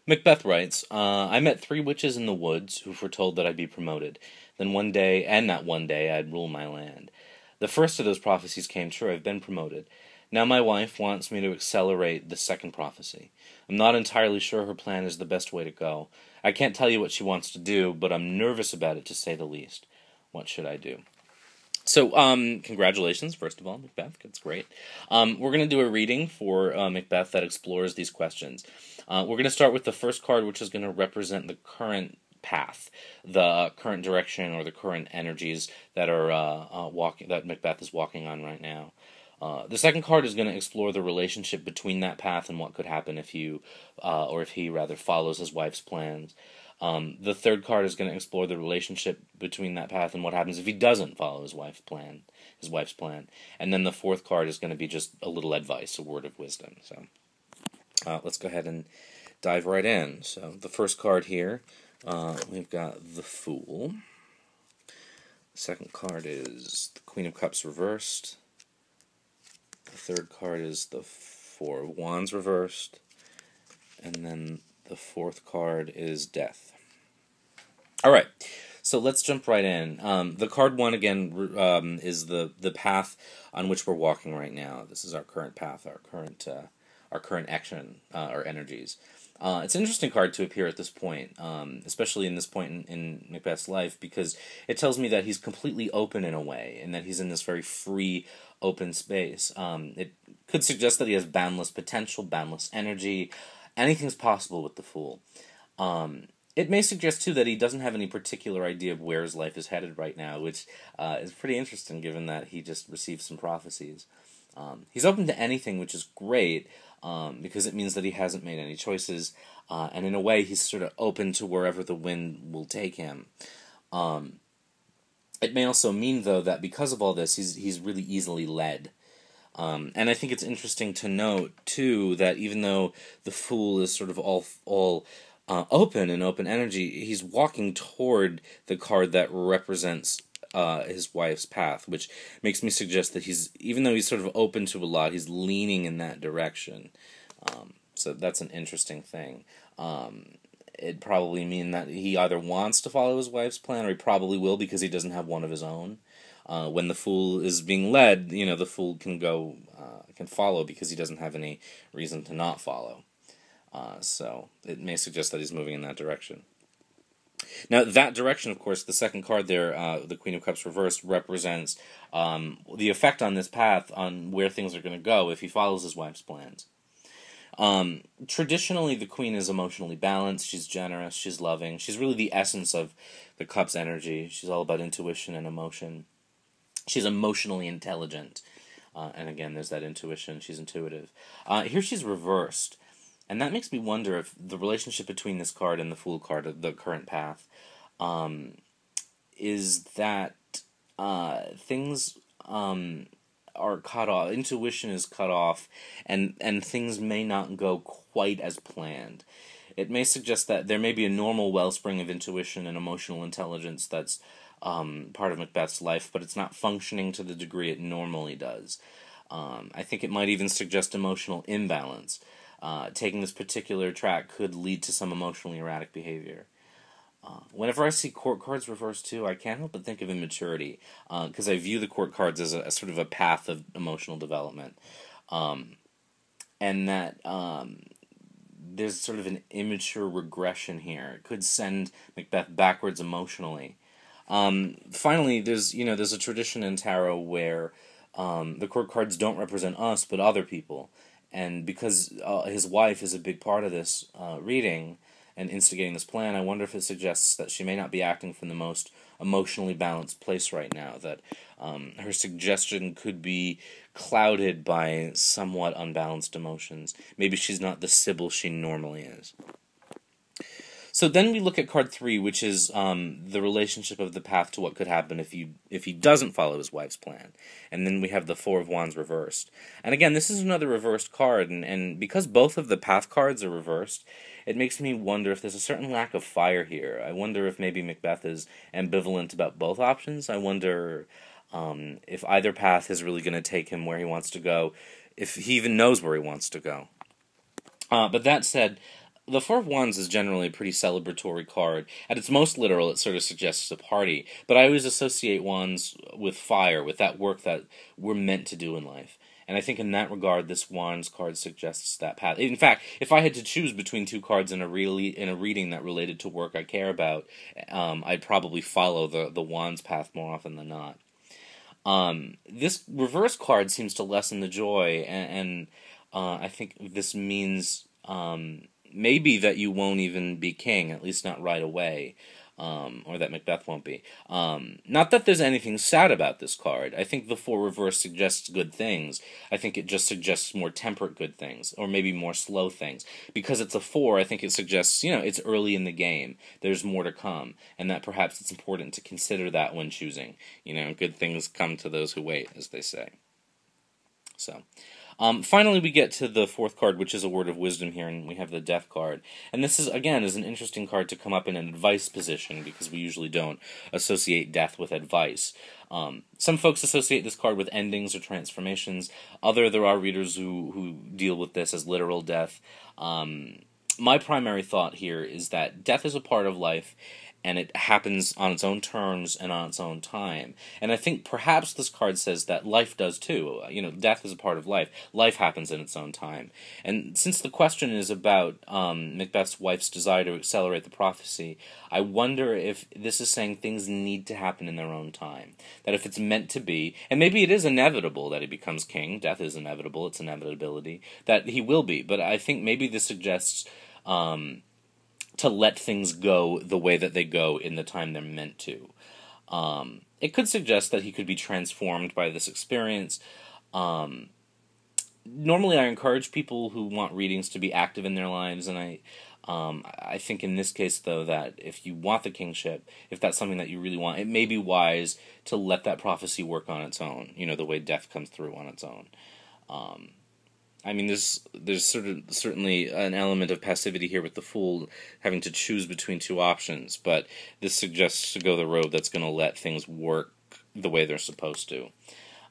Macbeth writes, I met three witches in the woods who foretold that I'd be promoted. Then one day, and that one day, I'd rule my land. The first of those prophecies came true. I've been promoted. Now my wife wants me to accelerate the second prophecy. I'm not entirely sure her plan is the best way to go. I can't tell you what she wants to do, but I'm nervous about it, to say the least. What should I do? So, congratulations, first of all, Macbeth. That's great. We're going to do a reading for Macbeth that explores these questions. We're going to start with the first card, which is going to represent the current path, the current direction, or the current energies that are that Macbeth is walking on right now. The second card is going to explore the relationship between that path and what could happen if if he rather follows his wife's plans. The third card is going to explore the relationship between that path and what happens if he doesn't follow his wife's plan. And then the fourth card is going to be just a little advice, a word of wisdom. So let's go ahead and dive right in. So the first card here, we've got the Fool. The second card is the Queen of Cups reversed. The third card is the Four of Wands reversed. And then the fourth card is Death. All right, so let's jump right in. The card one, again, is the path on which we're walking right now. This is our current path, our current action, our energies. It's an interesting card to appear at this point, especially in this point in Macbeth's life, because it tells me that he's completely open in a way, and that he's in this very free, open space. It could suggest that he has boundless potential, boundless energy. Anything's possible with the Fool. It may suggest, too, that he doesn't have any particular idea of where his life is headed right now, which is pretty interesting given that he just received some prophecies. He's open to anything, which is great, because it means that he hasn't made any choices, and in a way he's sort of open to wherever the wind will take him. It may also mean, though, that because of all this, he's really easily led. And I think it's interesting to note, too, that even though the Fool is sort of all open and open energy, he's walking toward the card that represents his wife's path, which makes me suggest that even though he's sort of open to a lot, he's leaning in that direction. So that's an interesting thing. It'd probably mean that he either wants to follow his wife's plan, or he probably will because he doesn't have one of his own. When the Fool is being led, the Fool can follow because he doesn't have any reason to not follow. So it may suggest that he's moving in that direction. Now, that direction, of course, the second card there, the Queen of Cups reversed, represents the effect on this path on where things are going to go if he follows his wife's plans. Traditionally, the Queen is emotionally balanced, she's generous, she's loving, she's really the essence of the Cups energy. She's all about intuition and emotion. She's emotionally intelligent, and again, there's that intuition, she's intuitive. Here she's reversed, and that makes me wonder if the relationship between this card and the Fool card, the current path, is that things are cut off, intuition is cut off, and things may not go quite as planned. It may suggest that there may be a normal wellspring of intuition and emotional intelligence that's part of Macbeth's life, but it's not functioning to the degree it normally does. I think it might even suggest emotional imbalance. Taking this particular track could lead to some emotionally erratic behavior. Whenever I see court cards reversed too, I can't help but think of immaturity, because I view the court cards as a sort of a path of emotional development, and that there's sort of an immature regression here. It could send Macbeth backwards emotionally. Finally, there's a tradition in tarot where the court cards don't represent us but other people, and because his wife is a big part of this reading and instigating this plan, I wonder if it suggests that she may not be acting from the most emotionally balanced place right now, that her suggestion could be clouded by somewhat unbalanced emotions. Maybe she's not the Sybil she normally is. So then we look at card 3, which is the relationship of the path to what could happen if he doesn't follow his wife's plan. And then we have the Four of Wands reversed. And again, this is another reversed card, and because both of the path cards are reversed, it makes me wonder if there's a certain lack of fire here. I wonder if maybe Macbeth is ambivalent about both options. I wonder if either path is really going to take him where he wants to go, if he even knows where he wants to go. But that said, The Four of Wands is generally a pretty celebratory card. At its most literal, it sort of suggests a party, but I always associate wands with fire, with that work that we're meant to do in life. And I think in that regard, this Wands card suggests that path. In fact, if I had to choose between two cards in a reading that related to work I care about, I'd probably follow the Wands path more often than not. This reverse card seems to lessen the joy, and I think this means maybe that you won't even be king, at least not right away, or that Macbeth won't be. Not that there's anything sad about this card. I think the Four reverse suggests good things. I think it just suggests more temperate good things, or maybe more slow things. Because it's a 4, I think it suggests, it's early in the game. There's more to come, and that perhaps it's important to consider that when choosing. Good things come to those who wait, as they say. So, finally we get to the fourth card, which is a word of wisdom here, and we have the Death card. And this is an interesting card to come up in an advice position, because we usually don't associate death with advice. Some folks associate this card with endings or transformations. There are readers who deal with this as literal death. My primary thought here is that death is a part of life, and it happens on its own terms and on its own time. And I think perhaps this card says that life does too. Death is a part of life. Life happens in its own time. And since the question is about Macbeth's wife's desire to accelerate the prophecy, I wonder if this is saying things need to happen in their own time. That if it's meant to be, and maybe it is inevitable that he becomes king, death is inevitable, it's inevitability, that he will be. But I think maybe this suggests to let things go the way that they go in the time they're meant to. It could suggest that he could be transformed by this experience. Normally I encourage people who want readings to be active in their lives, and I think in this case, though, that if you want the kingship, if that's something that you really want, it may be wise to let that prophecy work on its own, the way death comes through on its own. There's certainly an element of passivity here with the Fool having to choose between two options, but this suggests to go the road that's going to let things work the way they're supposed to.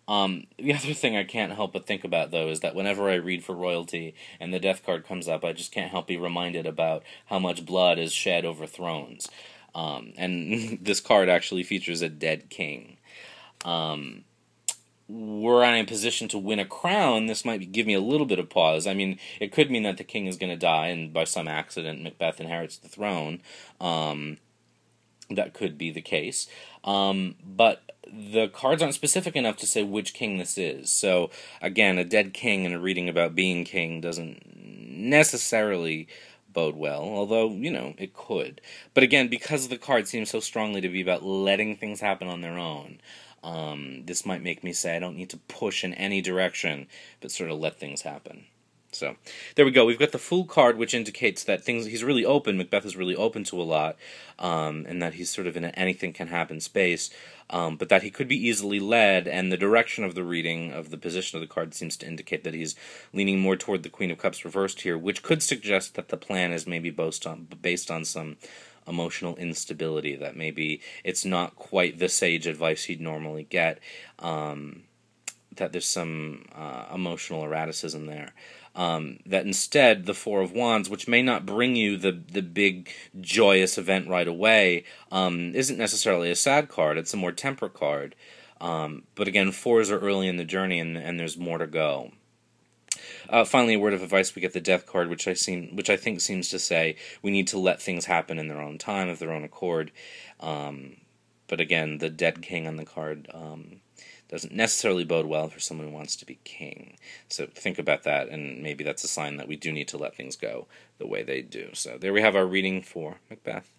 The other thing I can't help but think about, though, is that whenever I read for royalty and the Death card comes up, I just can't help be reminded about how much blood is shed over thrones. And this card actually features a dead king. Were I in a position to win a crown, this might give me a little bit of pause. It could mean that the king is going to die, and by some accident Macbeth inherits the throne. That could be the case. But the cards aren't specific enough to say which king this is. So, again, a dead king in a reading about being king doesn't necessarily bode well, although, it could. But again, because the card seems so strongly to be about letting things happen on their own, this might make me say I don't need to push in any direction, but sort of let things happen. So, there we go. We've got the Fool card, which indicates that he's really open, Macbeth is really open to a lot, and that he's sort of in an anything-can-happen space, but that he could be easily led, and the direction of the reading of the position of the card seems to indicate that he's leaning more toward the Queen of Cups reversed here, which could suggest that the plan is maybe based on some emotional instability, that maybe it's not quite the sage advice he'd normally get, that there's some emotional erraticism there. That instead, the Four of Wands, which may not bring you the big, joyous event right away, isn't necessarily a sad card. It's a more temperate card. But again, 4s are early in the journey, and there's more to go. Finally, a word of advice, we get the Death card, which I think seems to say we need to let things happen in their own time, of their own accord. But again, the dead king on the card doesn't necessarily bode well for someone who wants to be king. So think about that, and maybe that's a sign that we do need to let things go the way they do. So there we have our reading for Macbeth.